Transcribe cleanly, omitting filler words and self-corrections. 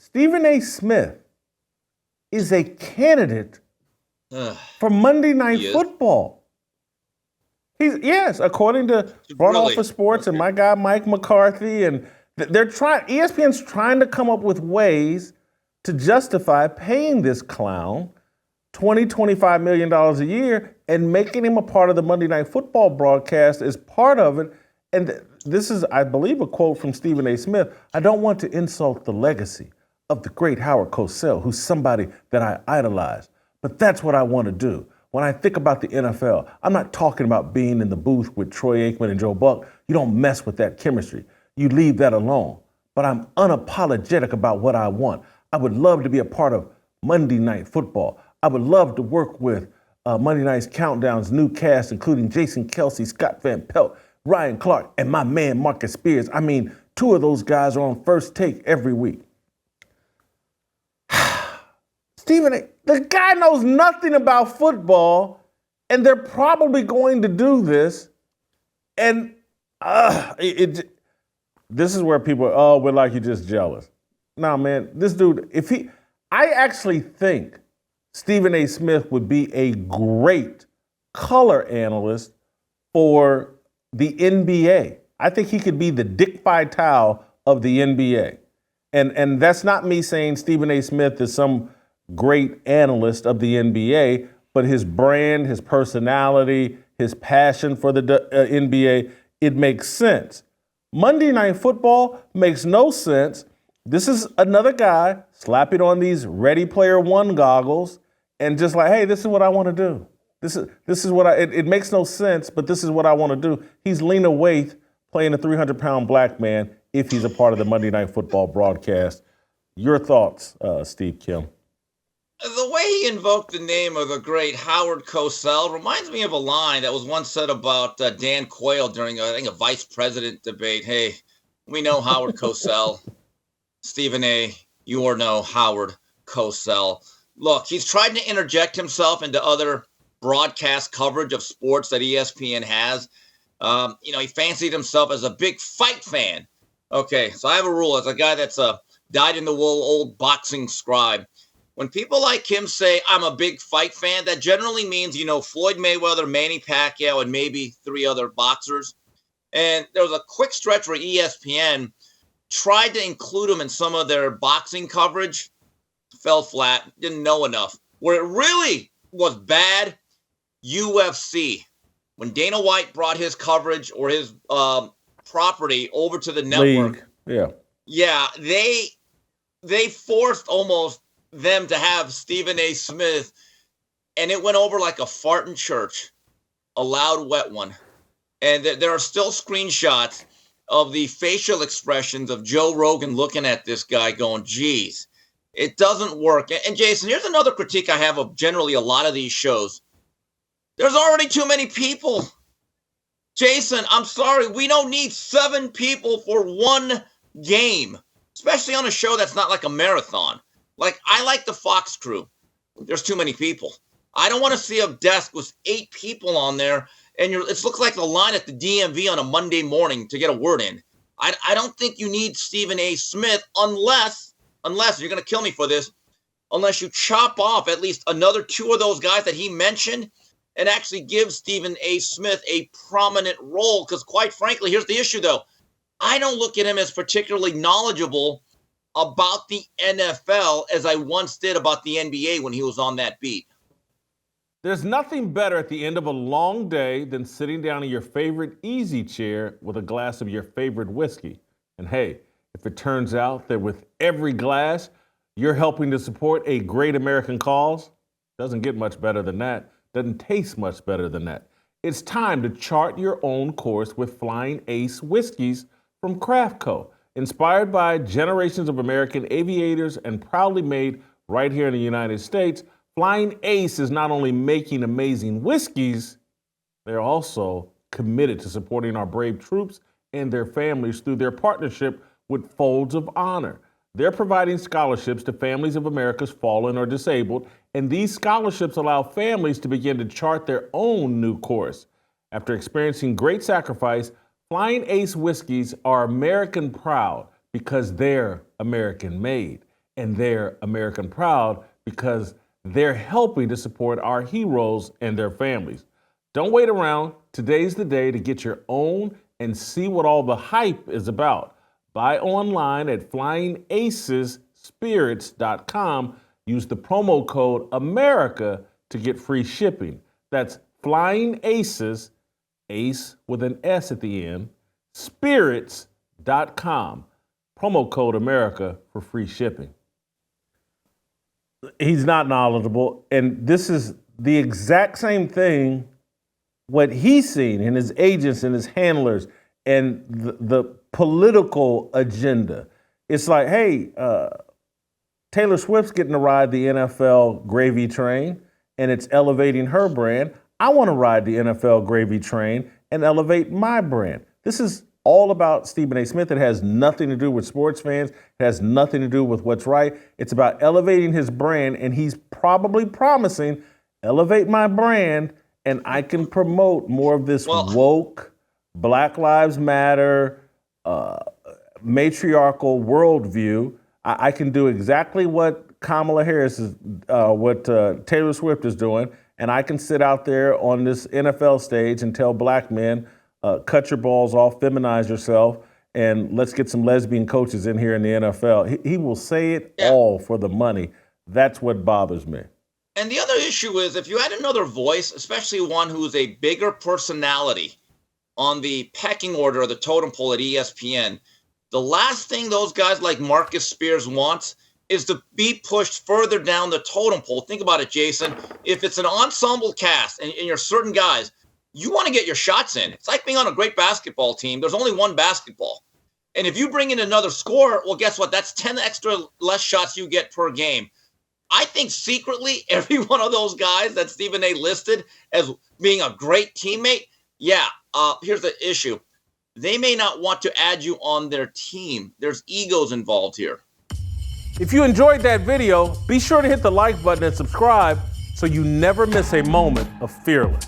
Stephen A. Smith is a candidate for Monday Night Football. Yes, according to Front Office Sports and my guy Mike McCarthy, and they're trying. ESPN's trying to come up with ways to justify paying this clown $25 million a year and making him a part of the Monday Night Football broadcast as part of it. And this is, I believe, a quote from Stephen A. Smith. I don't want to insult the legacy of the great Howard Cosell, who's somebody that I idolize, but that's what I want to do. When I think about the NFL, I'm not talking about being in the booth with Troy Aikman and Joe Buck. You don't mess with that chemistry. You leave that alone. But I'm unapologetic about what I want. I would love to be a part of Monday Night Football. I would love to work with Monday Night's Countdown's new cast, including Jason Kelsey, Scott Van Pelt, Ryan Clark, and my man Marcus Spears. I mean, two of those guys are on First Take every week. Stephen, the guy knows nothing about football, and they're probably going to do this. And this is where people, we're like, you're just jealous. Nah, man, this dude, I actually think Stephen A. Smith would be a great color analyst for the NBA. I think he could be the Dick Vitale of the NBA. And that's not me saying Stephen A. Smith is some great analyst of the NBA, but his brand, his personality, his passion for the NBA, it makes sense. Monday Night Football makes no sense. This is another guy slapping on these Ready Player One goggles and just like, hey, this is what I want to do. This is what it makes no sense, but this is what I want to do. He's Lena Waithe playing a 300-pound black man if he's a part of the Monday Night Football broadcast. Your thoughts, Steve Kim? The way he invoked the name of the great Howard Cosell reminds me of a line that was once said about Dan Quayle during, I think, a vice president debate. Hey, we know Howard Cosell. Stephen A., you are no Howard Cosell. Look, he's tried to interject himself into other broadcast coverage of sports that ESPN has. He fancied himself as a big fight fan. Okay, so I have a rule as a guy that's a dyed-in-the-wool old boxing scribe. When people like him say, I'm a big fight fan, that generally means, Floyd Mayweather, Manny Pacquiao, and maybe three other boxers. And there was a quick stretch where ESPN tried to include him in some of their boxing coverage, fell flat, didn't know enough. Where it really was bad, UFC. When Dana White brought his coverage or his property over to the network. Yeah, they forced almost them to have Stephen A. Smith, and it went over like a fart in church, a loud, wet one. And there are still screenshots of the facial expressions of Joe Rogan looking at this guy going, geez, it doesn't work. And Jason, here's another critique I have of generally a lot of these shows. There's already too many people. Jason, I'm sorry, we don't need 7 people for one game, especially on a show that's not like a marathon. Like, I like the Fox crew. There's too many people. I don't want to see a desk with 8 people on there, and it looks like the line at the DMV on a Monday morning to get a word in. I don't think you need Stephen A. Smith unless you're going to kill me for this, unless you chop off at least another 2 of those guys that he mentioned and actually give Stephen A. Smith a prominent role. Because quite frankly, here's the issue, though. I don't look at him as particularly knowledgeable about the NFL as I once did about the NBA when he was on that beat. There's nothing better at the end of a long day than sitting down in your favorite easy chair with a glass of your favorite whiskey. And hey, if it turns out that with every glass, you're helping to support a great American cause, doesn't get much better than that, doesn't taste much better than that. It's time to chart your own course with Flying Ace whiskeys from Craft Co. Inspired by generations of American aviators and proudly made right here in the United States, Flying Ace is not only making amazing whiskeys, they're also committed to supporting our brave troops and their families through their partnership with Folds of Honor. They're providing scholarships to families of America's fallen or disabled, and these scholarships allow families to begin to chart their own new course. After experiencing great sacrifice, Flying Ace whiskeys are American proud because they're American made. and they're American proud because they're helping to support our heroes and their families. Don't wait around. Today's the day to get your own and see what all the hype is about. Buy online at flyingacesspirits.com. Use the promo code AMERICA to get free shipping. That's Flying Aces, ace with an S at the end, spirits.com. Promo code AMERICA for free shipping. He's not knowledgeable, and this is the exact same thing what he's seen in his agents and his handlers and the political agenda. It's like, hey, Taylor Swift's getting to ride the NFL gravy train, and it's elevating her brand. I want to ride the NFL gravy train and elevate my brand. This is all about Stephen A. Smith. It has nothing to do with sports fans. It has nothing to do with what's right. It's about elevating his brand, and he's probably promising, elevate my brand, and I can promote more of this woke, Black Lives Matter, matriarchal worldview. I can do exactly what Kamala Harris is, what Taylor Swift is doing, and I can sit out there on this NFL stage and tell black men, cut your balls off, feminize yourself, and let's get some lesbian coaches in here in the NFL. He will say it all for the money. That's what bothers me. And the other issue is if you had another voice, especially one who's a bigger personality on the pecking order of the totem pole at ESPN, the last thing those guys like Marcus Spears wants is to be pushed further down the totem pole. Think about it, Jason. If it's an ensemble cast and you're certain guys, you want to get your shots in. It's like being on a great basketball team. There's only one basketball. And if you bring in another scorer, well, guess what? That's 10 extra less shots you get per game. I think secretly every one of those guys that Stephen A. listed as being a great teammate, here's the issue. They may not want to add you on their team. There's egos involved here. If you enjoyed that video, be sure to hit the like button and subscribe so you never miss a moment of Fearless.